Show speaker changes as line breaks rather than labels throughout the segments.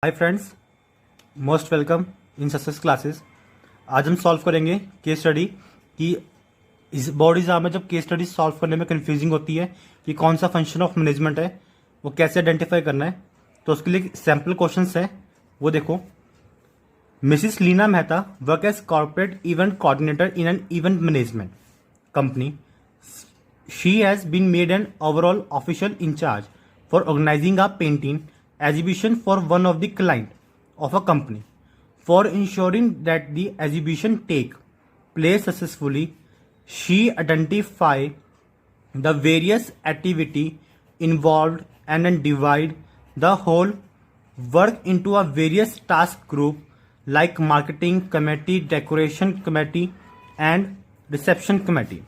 Hi friends, most welcome in success classes. आज हम solve करेंगे केस स्टडी कि इस बोर्ड एग्जाम में जब केस स्टडी सॉल्व करने में कंफ्यूजिंग होती है कि कौन सा फंक्शन ऑफ मैनेजमेंट है, वो कैसे आइडेंटिफाई करना है। तो उसके लिए सैम्पल क्वेश्चंस है, वो देखो। Mrs Leena Mehta work as corporate event coordinator in an event management company. She has been made an overall official in charge for organizing a painting exhibition for one of the client of a company. For ensuring that the exhibition take place successfully, she identify the various activity involved and then divide the whole work into a various task group like marketing committee, decoration committee, and reception committee.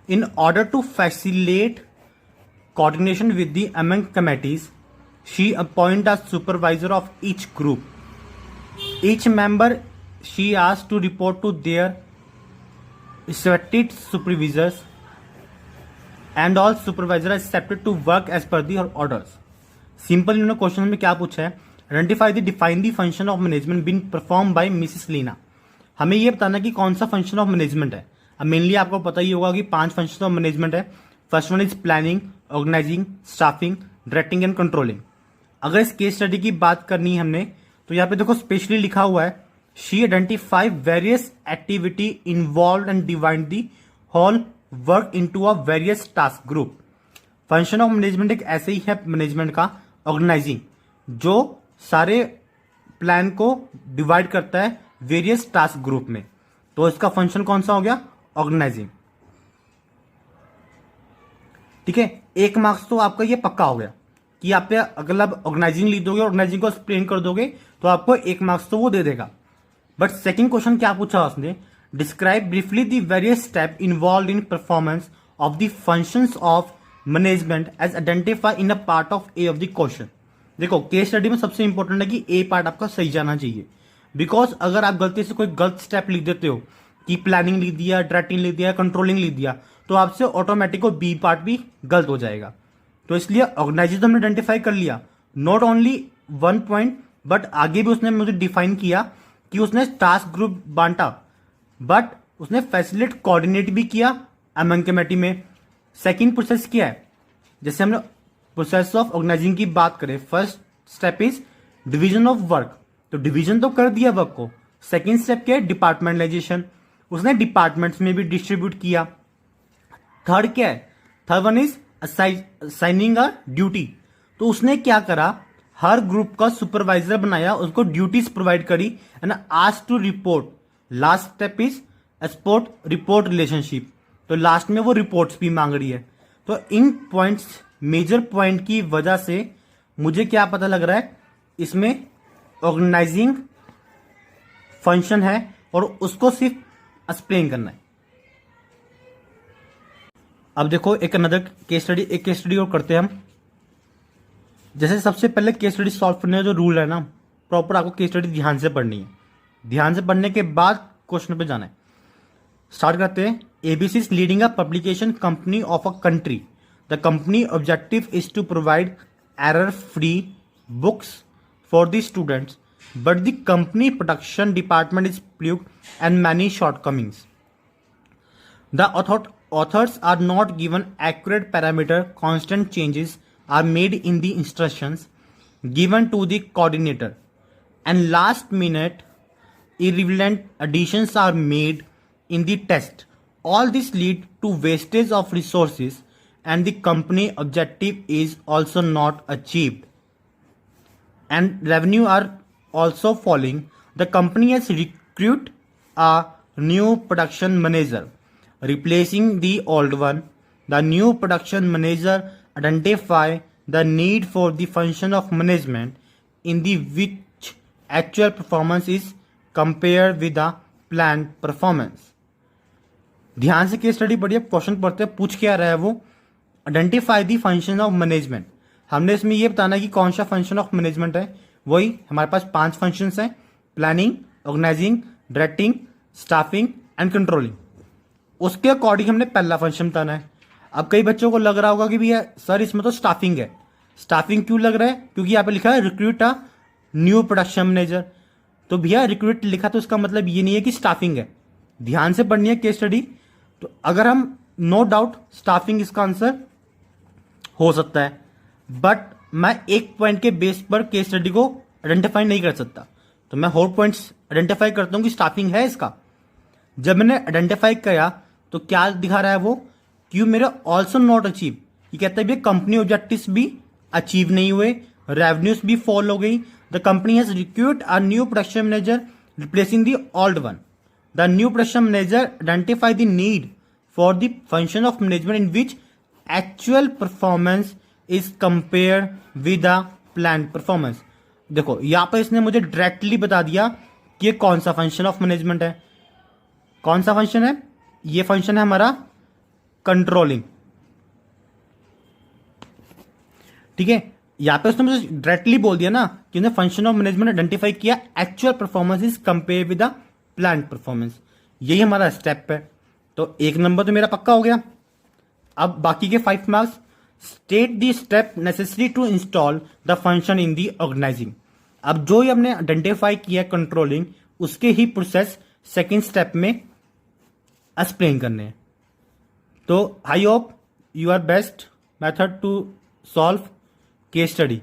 In order to facilitate coordination with the among committees, she appointed a supervisor of each group. Each member she asked to report to their respective supervisors, and all supervisors are accepted to work as per the orders. Simple इन्होंने question में क्या पूछा है, identify the define the function of management being perform by Mrs Leena. हमें ये बताना कि कौन सा फंक्शन ऑफ मैनेजमेंट है. अब मेनली आपको पता ही होगा कि 5 फंक्शन ऑफ मैनेजमेंट है. First one is planning, organising, staffing, directing and controlling. अगर इस केस स्टडी की बात करनी है हमने, तो यहाँ पे देखो स्पेशली लिखा हुआ है, she identify various activity involve and divide the whole work into a various task group. Function of management एक ऐसे ही है मैनेजमेंट का, ऑर्गेनाइजिंग, जो सारे प्लान को डिवाइड करता है वेरियस टास्क ग्रुप में. तो इसका फंक्शन कौन सा हो गया, ऑर्गेनाइजिंग. ठीक है, 1 मार्क्स तो आपका ये पक्का हो गया कि आप पे अगर आप ऑर्गेनाइजिंग लिख दोगे, ऑर्गेनाइजिंग को एक्सप्लेन कर दोगे, तो आपको 1 मार्क्स तो वो दे देगा. बट सेकंड क्वेश्चन क्या पूछा उसने, describe briefly the various step involve in performance of the functions of management as identify in a part of a of the question. देखो केस स्टडी में सबसे इंपॉर्टेंट है कि ए पार्ट आपका सही जाना चाहिए. बिकॉज अगर आप गलती से कोई गलत स्टेप लिख देते हो कि प्लानिंग लिख दिया, डायरेक्टिंग लिख दिया, कंट्रोलिंग लिख दिया, तो आपसे ऑटोमेटिक बी पार्ट भी गलत हो जाएगा. तो इसलिए ऑर्गेनाइजेशन तो हमने आइडेंटिफाई कर लिया, नॉट ओनली 1 पॉइंट, बट आगे भी उसने मुझे डिफाइन किया कि उसने टास्क ग्रुप बांटा, बट उसने फैसिलिटेट कोऑर्डिनेट भी किया अमंग कमेटी में. सेकेंड प्रोसेस क्या है, जैसे हमने प्रोसेस ऑफ ऑर्गेनाइजिंग की बात करें, first step is division of work. तो डिवीजन तो कर दिया वर्क को. सेकेंड स्टेप क्या है, डिपार्टमेंटलाइजेशन, उसने डिपार्टमेंट्स में भी डिस्ट्रीब्यूट किया. थर्ड क्या है, third one is assigning a duty. तो उसने क्या करा, हर ग्रुप का सुपरवाइजर बनाया, उसको ड्यूटीज प्रोवाइड करी and asked to report. Last step is export report relationship. तो लास्ट में वो रिपोर्ट्स भी मांग रही है. तो इन पॉइंट्स, मेजर पॉइंट की वजह से मुझे क्या पता लग रहा है, इसमें ऑर्गेनाइजिंग फंक्शन है और उसको सिर्फ एक्सप्लेन करना है. अब देखो एक अनदर केस स्टडी और करते हैं हम. जैसे सबसे पहले केस स्टडी सॉल्व करने का जो रूल है ना, प्रॉपर आपको केस स्टडी ध्यान से पढ़नी है. ध्यान से पढ़ने के बाद क्वेश्चन पे जाना है. स्टार्ट करते हैं. ABC is leading a publication company of a country. The company objective is to provide error free books for the students, but the company production department is plagued and many shortcomings. The authors are not given accurate parameter. Constant changes are made in the instructions given to the coordinator, and last minute irrelevant additions are made in the test. All this lead to wastage of resources, and the company objective is also not achieved. And revenue are also falling. The company has recruited a new production manager, replacing the old one. The new production manager identify the need for the function of management in the which actual performance is compared with the planned performance. ध्यान से case study पढ़िए, question पढ़ते पूछ क्या रहा है वो, identify the function of management. हमने इसमें ये बताना कि कौन सा फंक्शन ऑफ मैनेजमेंट है. वही हमारे पास 5 फंक्शंस हैं, planning, organising, directing, staffing and controlling. उसके अकॉर्डिंग हमने पहला फंक्शन बताना है. अब कई बच्चों को लग रहा होगा कि भैया सर इसमें तो स्टाफिंग है. स्टाफिंग क्यों लग रहा है, क्योंकि यहाँ पे लिखा है recruit a new production manager. तो भैया रिक्रूट लिखा तो उसका मतलब ये नहीं है कि स्टाफिंग है, ध्यान से पढ़नी है केस स्टडी। तो अगर हम नो डाउट स्टाफिंग इसका आंसर हो सकता है, बट मैं एक पॉइंट के बेस पर केस स्टडी को आइडेंटिफाई नहीं कर सकता। तो मैं और पॉइंट्स आइडेंटिफाई करता हूं कि स्टाफिंग है इसका। जब मैंने आइडेंटिफाई किया तो क्या दिखा रहा है वो, क्यों मेरे ऑल्सो नॉट अचीव, ये कहता है कंपनी ऑब्जेक्टिव्स भी अचीव नहीं हुए, रेवेन्यूज भी फॉल हो गई। The company has recruit a new production manager replacing the old one. The new production manager identify the need for the function of management in which actual performance is compare with the plan performance. देखो यहां पर इसने मुझे directly बता दिया कि ये कौन सा फंक्शन ऑफ मैनेजमेंट है। कौन सा फंक्शन है? ये फंक्शन है हमारा कंट्रोलिंग। ठीक है, यहां पे उसने मुझे डायरेक्टली बोल दिया ना कि उसने फंक्शन ऑफ मैनेजमेंट आइडेंटिफाई किया, actual performance is compare with the plan performance. यही हमारा स्टेप है। तो एक नंबर तो मेरा पक्का हो गया। अब बाकी के 5 marks, state the step necessary to install the function in the organising. अब जो ही हमने आइडेंटिफाई किया कंट्रोलिंग, उसके ही प्रोसेस सेकेंड स्टेप में एक्सप्लेन करने हैं। तो I hope you are best method to solve case study.